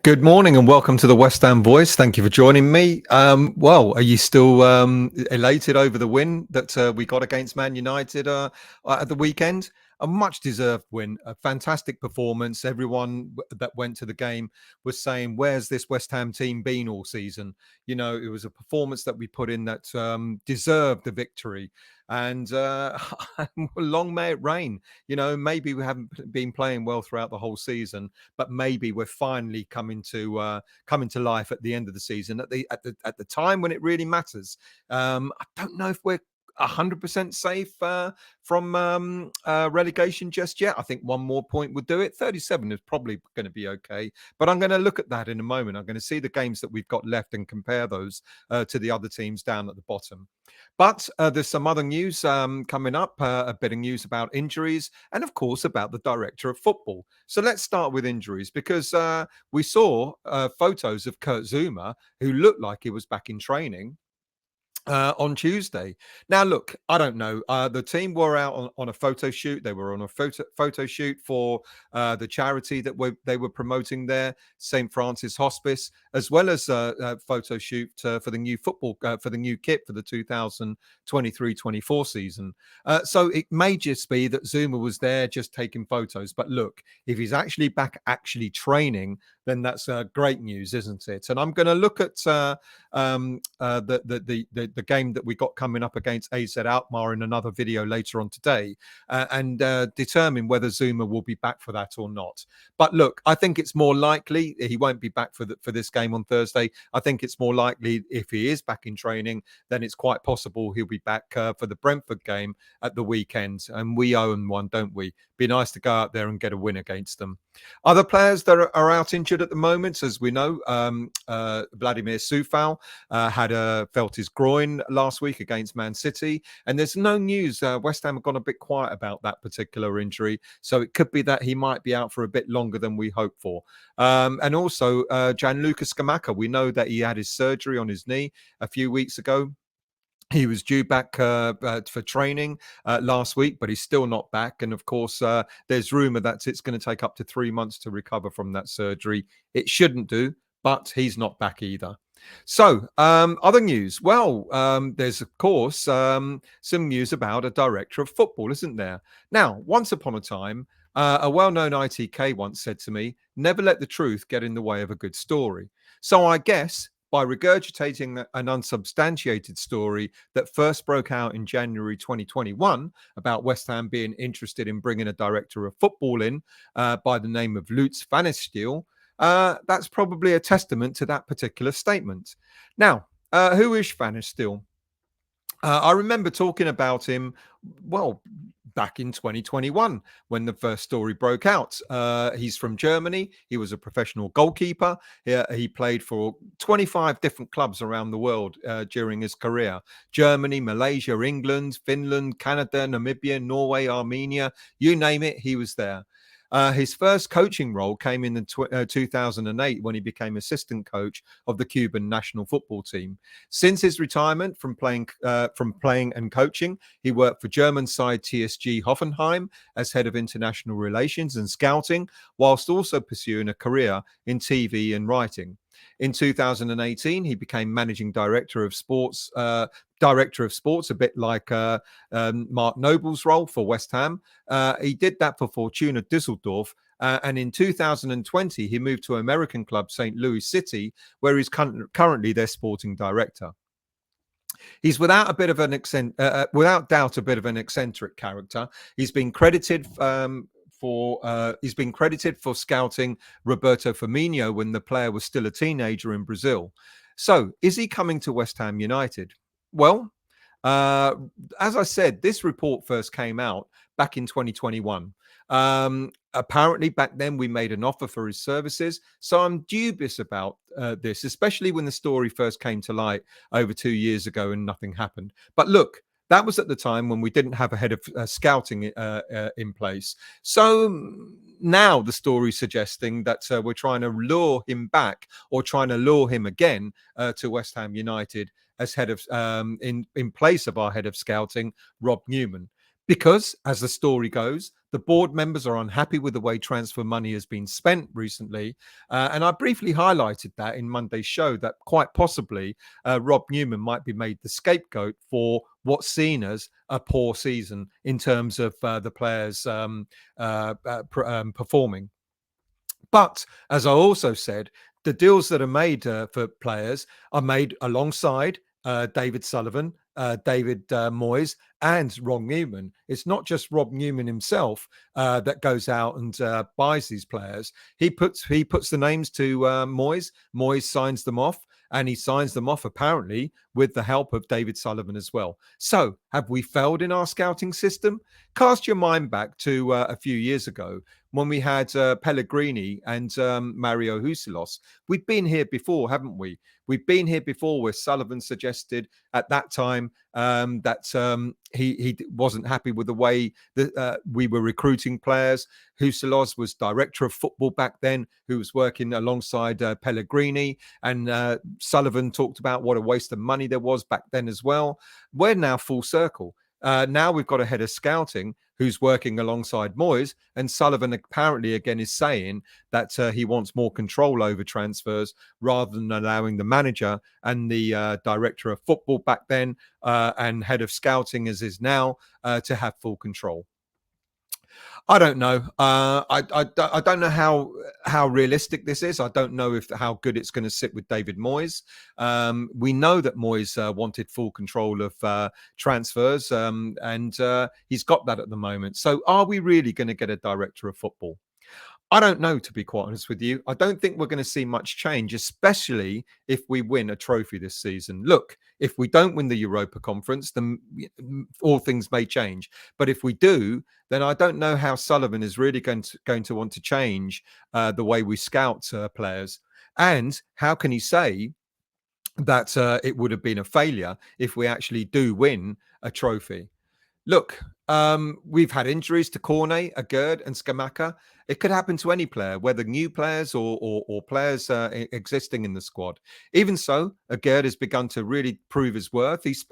Good morning and welcome to the West Ham Voice. Thank you for joining me. Are you still elated over the win that we got against Man United at the weekend? A much deserved win, a fantastic performance. Everyone that went to the game was saying, "Where's this West Ham team been all season?" You know, it was a performance that we put in that deserved the victory. And long may it rain. You know, maybe we haven't been playing well throughout the whole season, but maybe we're finally coming to life at the end of the season at the time when it really matters. I don't know if we're 100% safe from relegation just yet. I think one more point would do it. 37 is probably going to be okay, but I'm going to look at that in a moment. I'm going to see the games that we've got left and compare those to the other teams down at the bottom. But there's some other news coming up, a bit of news about injuries, and of course about the director of football. So let's start with injuries because we saw photos of Kurt Zuma, who looked like he was back in training on Tuesday. Now, look, I don't know. The team were out on a photo shoot. They were on a photo shoot for the charity that they were promoting there, St. Francis Hospice, as well as a photo shoot for the new football, for the new kit for the 2023-24 season. So it may just be that Zuma was there just taking photos. But look, if he's actually back, actually training, then that's great news, isn't it? And I'm going to look at the game that we got coming up against AZ Alkmaar in another video later on today, and determine whether Zuma will be back for that or not. But look, I think it's more likely he won't be back for this game on Thursday. I think it's more likely if he is back in training, then it's quite possible he'll be back for the Brentford game at the weekend. And we own one, don't we? Be nice to go out there and get a win against them. Other players that are out injured at the moment, as we know, Vladimir Sufal felt his groin last week against Man City, and there's no news. West Ham have gone a bit quiet about that particular injury, so it could be that he might be out for a bit longer than we hope for. And also Gianluca Scamacca, we know that he had his surgery on his knee a few weeks ago. He was due back for training last week, but he's still not back. And of course, there's rumor that it's going to take up to 3 months to recover from that surgery. It shouldn't do, but he's not back either. So, other news. Well, there's, of course, some news about a director of football, isn't there? Now, once upon a time, a well-known ITK once said to me, "Never let the truth get in the way of a good story." So I guess by regurgitating an unsubstantiated story that first broke out in January 2021 about West Ham being interested in bringing a director of football in by the name of Lutz Pfannenstiel, that's probably a testament to that particular statement. Now, who is Pfannenstiel? I remember talking about him, well, back in 2021 when the first story broke out. He's from Germany. He was a professional goalkeeper. He played for 25 different clubs around the world during his career. Germany, Malaysia, England, Finland, Canada, Namibia, Norway, Armenia, you name it, he was there. His first coaching role came in 2008 when he became assistant coach of the Cuban national football team. Since his retirement from playing and coaching, he worked for German side TSG Hoffenheim as head of international relations and scouting, whilst also pursuing a career in TV and writing. In 2018, he became managing director of sports, a bit like Mark Noble's role for West Ham. He did that for Fortuna Düsseldorf. And in 2020, he moved to American club St. Louis City, where he's currently their sporting director. He's without doubt a bit of an eccentric character. He's been credited for scouting Roberto Firmino when the player was still a teenager in Brazil. So, is he coming to West Ham United? Well, as I said, this report first came out back in 2021. Apparently, back then we made an offer for his services. So I'm dubious about this, especially when the story first came to light over 2 years ago and nothing happened. But look, that was at the time when we didn't have a head of scouting in place. So now the story suggesting that we're trying to lure him back or trying to lure him again to West Ham United as head of in place of our head of scouting, Rob Newman. Because, as the story goes, the board members are unhappy with the way transfer money has been spent recently. And I briefly highlighted that in Monday's show that quite possibly Rob Newman might be made the scapegoat for what's seen as a poor season in terms of the players performing. But as I also said, the deals that are made for players are made alongside David Sullivan, David Moyes, and Rob Newman. It's not just Rob Newman himself that goes out and buys these players. He puts the names to Moyes. Moyes signs them off. And he signs them off apparently with the help of David Sullivan as well. So, have we failed in our scouting system? Cast your mind back to a few years ago when we had Pellegrini and Mario Husilos. We've been here before, haven't we? We've been here before where Sullivan suggested at that time that he wasn't happy with the way that we were recruiting players. Husilos was director of football back then, who was working alongside Pellegrini. And Sullivan talked about what a waste of money there was back then as well. We're now full circle. Now we've got a head of scouting who's working alongside Moyes, and Sullivan apparently again is saying that he wants more control over transfers rather than allowing the manager and the director of football back then and head of scouting as is now to have full control. I don't know. I don't know how realistic this is. I don't know if how good it's going to sit with David Moyes. We know that Moyes wanted full control of transfers, and he's got that at the moment. So, are we really going to get a director of football? I don't know, to be quite honest with you. I don't think we're going to see much change, especially if we win a trophy this season. Look, if we don't win the Europa Conference, then all things may change. But if we do, then I don't know how Sullivan is really going to want to change the way we scout players. And how can he say that it would have been a failure if we actually do win a trophy? Look, we've had injuries to Cornet, Agerd, and Skamaka. It could happen to any player, whether new players or players existing in the squad. Even so, Agerd has begun to really prove his worth. He's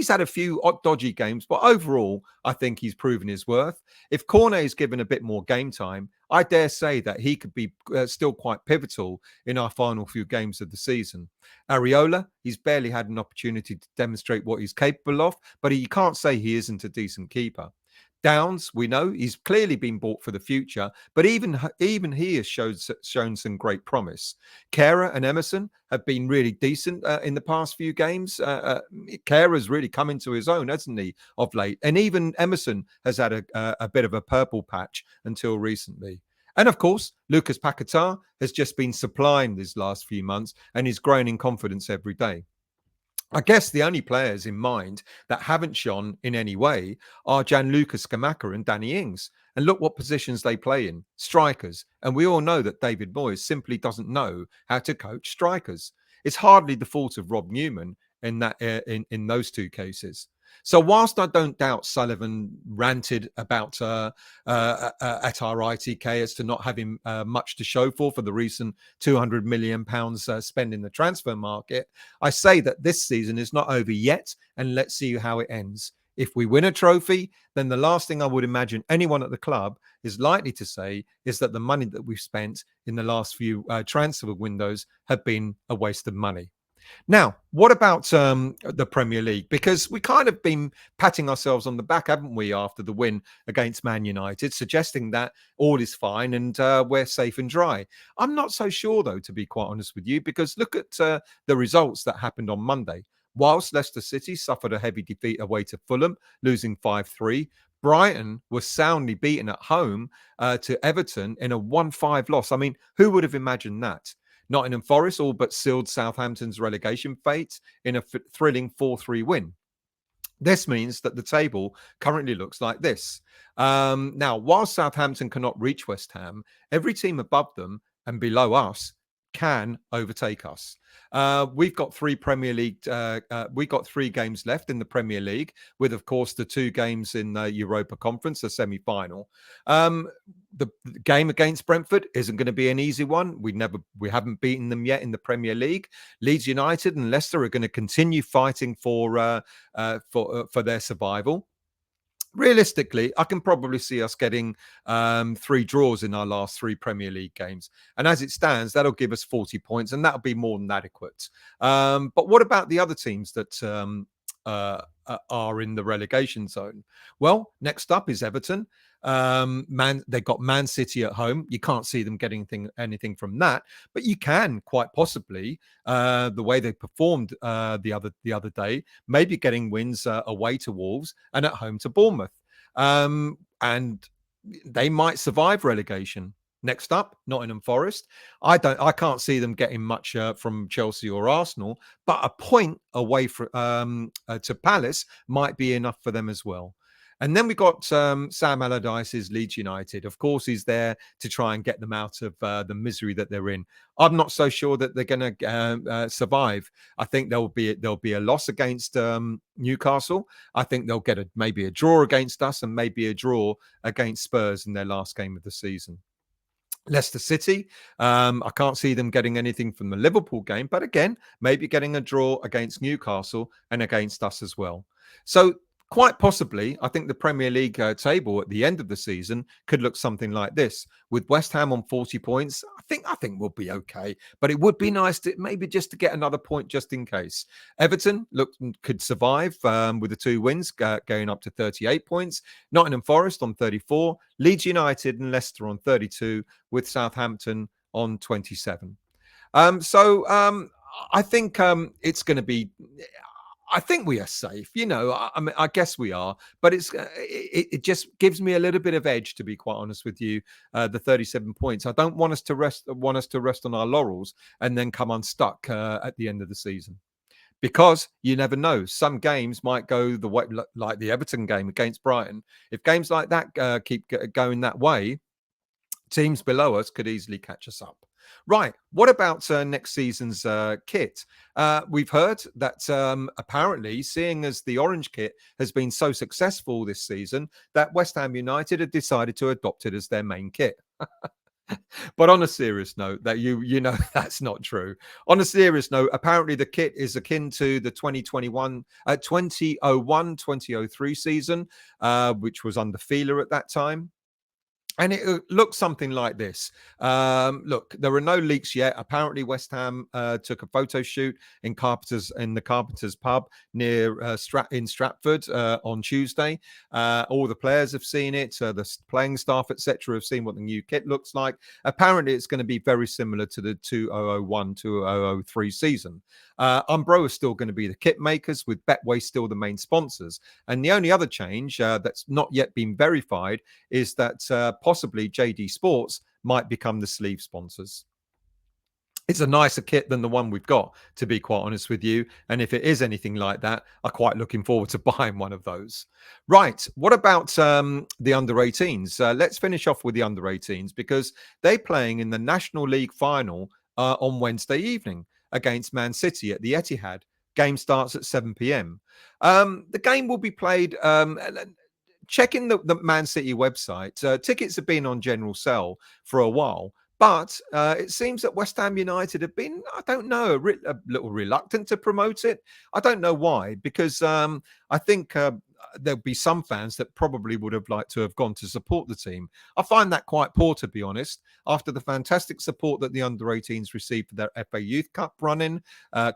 had a few dodgy games, but overall, I think he's proven his worth. If Cornet is given a bit more game time, I dare say that he could be still quite pivotal in our final few games of the season. Areola, he's barely had an opportunity to demonstrate what he's capable of, but you can't say he isn't a decent keeper. Downs, we know he's clearly been bought for the future, but even he has shown some great promise. Kehrer and Emerson have been really decent in the past few games. Kehrer really come into his own, hasn't he, of late? And even Emerson has had a bit of a purple patch until recently. And of course, Lucas Paquetá has just been supplying these last few months and is growing in confidence every day. I guess the only players in mind that haven't shone in any way are Gianluca Scamacca and Danny Ings. And look what positions they play in, strikers. And we all know that David Moyes simply doesn't know how to coach strikers. It's hardly the fault of Rob Newman in that in those two cases. So whilst I don't doubt Sullivan ranted about at our ITK as to not having much to show for the recent £200 million spent in the transfer market, I say that this season is not over yet, and let's see how it ends. If we win a trophy, then the last thing I would imagine anyone at the club is likely to say is that the money that we've spent in the last few transfer windows have been a waste of money. Now, what about the Premier League? Because we kind of been patting ourselves on the back, haven't we, after the win against Man United, suggesting that all is fine and we're safe and dry. I'm not so sure, though, to be quite honest with you, because look at the results that happened on Monday. Whilst Leicester City suffered a heavy defeat away to Fulham, losing 5-3, Brighton was soundly beaten at home to Everton in a 1-5 loss. I mean, who would have imagined that? Nottingham Forest all but sealed Southampton's relegation fate in a thrilling 4-3 win. This means that the table currently looks like this. Now, while Southampton cannot reach West Ham, every team above them and below us can overtake us. We've got three Premier League. We've got 3 games left in the Premier League, with, of course, the 2 games in the Europa Conference, the semi-final. The game against Brentford isn't going to be an easy one. We haven't beaten them yet in the Premier League. Leeds United and Leicester are going to continue fighting for their survival. realistically, I can probably see us getting 3 draws in our last 3 Premier League games. And as it stands, that'll give us 40 points, and that'll be more than adequate. But what about the other teams that are in the relegation zone? Well, next up is Everton. They've got Man City at home. You can't see them getting anything from that, but you can quite possibly the way they performed the other day, maybe getting wins away to Wolves and at home to Bournemouth, and they might survive relegation. Next up, Nottingham Forest. I can't see them getting much from Chelsea or Arsenal, but a point away to Palace might be enough for them as well. And then we got Sam Allardyce's Leeds United. Of course, he's there to try and get them out of the misery that they're in. I'm not so sure that they're going to survive. I think there'll be a loss against Newcastle. I think they'll get maybe a draw against us and maybe a draw against Spurs in their last game of the season. Leicester City, I can't see them getting anything from the Liverpool game, but again, maybe getting a draw against Newcastle and against us as well. So quite possibly, I think the Premier League table at the end of the season could look something like this. With West Ham on 40 points, I think we'll be okay. But it would be nice to maybe just to get another point just in case. Everton could survive with the 2 wins going up to 38 points. Nottingham Forest on 34. Leeds United and Leicester on 32, with Southampton on 27. I think it's going to be. I think we are safe. I mean, I guess we are, but it just gives me a little bit of edge, to be quite honest with you. The 37 points. I don't want us to rest on our laurels and then come unstuck at the end of the season, because you never know. Some games might go the way, like the Everton game against Brighton. If games like that keep going that way, teams below us could easily catch us up. Right. What about next season's kit? We've heard that apparently, seeing as the orange kit has been so successful this season, that West Ham United have decided to adopt it as their main kit. But on a serious note, that you know that's not true. On a serious note, apparently the kit is akin to the 2001-2003 season, which was under Fila at that time. And it looks something like this. Look, there are no leaks yet. Apparently, West Ham took a photo shoot in the Carpenters pub near in Stratford on Tuesday. All the players have seen it. The playing staff, etc., have seen what the new kit looks like. Apparently, it's going to be very similar to the 2001-2003 season. Umbro is still going to be the kit makers, with Betway still the main sponsors. And the only other change that's not yet been verified is that possibly JD Sports might become the sleeve sponsors. It's a nicer kit than the one we've got, to be quite honest with you. And if it is anything like that, I'm quite looking forward to buying one of those. Right. What about the under-18s? Let's finish off with the under-18s, because they're playing in the National League final on Wednesday evening against Man City at the Etihad. Game starts at 7 p.m. The game will be played... Checking the Man City website, tickets have been on general sale for a while, but it seems that West Ham United have been, I don't know, a little reluctant to promote it. I don't know why, because I think there'll be some fans that probably would have liked to have gone to support the team. I find that quite poor, to be honest, after the fantastic support that the under-18s received for their FA Youth Cup run-in,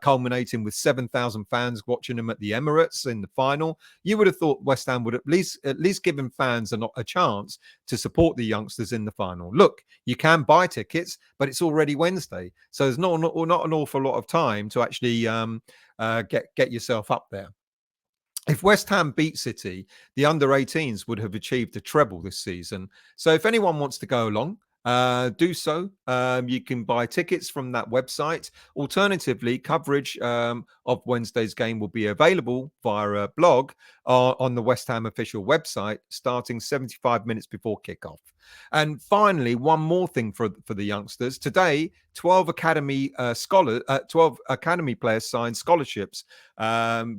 culminating with 7,000 fans watching them at the Emirates in the final. You would have thought West Ham would at least given fans a chance to support the youngsters in the final. Look, you can buy tickets, but it's already Wednesday, so there's not an awful lot of time to actually get yourself up there. If West Ham beat City, the under-18s would have achieved a treble this season. So if anyone wants to go along, do so. You can buy tickets from that website. Alternatively, coverage of Wednesday's game will be available via a blog on the West Ham official website, starting 75 minutes before kickoff. And finally, one more thing for the youngsters. Today, 12 academy players signed scholarships,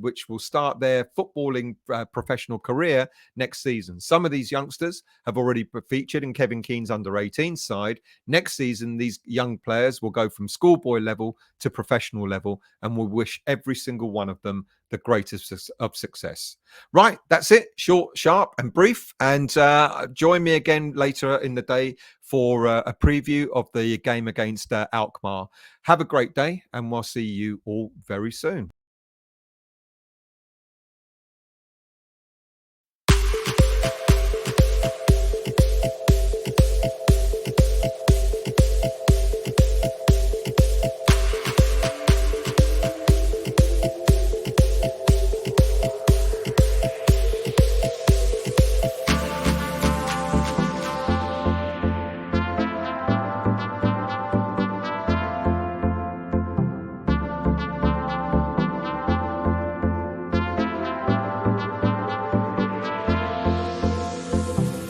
which will start their footballing professional career next season. Some of these youngsters have already featured in Kevin Keane's under-18 side. Next season, these young players will go from schoolboy level to professional level, and we'll wish every single one of them the greatest of success. Right, that's it. Short, sharp, and brief. And join me again later in the day for a preview of the game against Alkmaar. Have a great day, and we'll see you all very soon.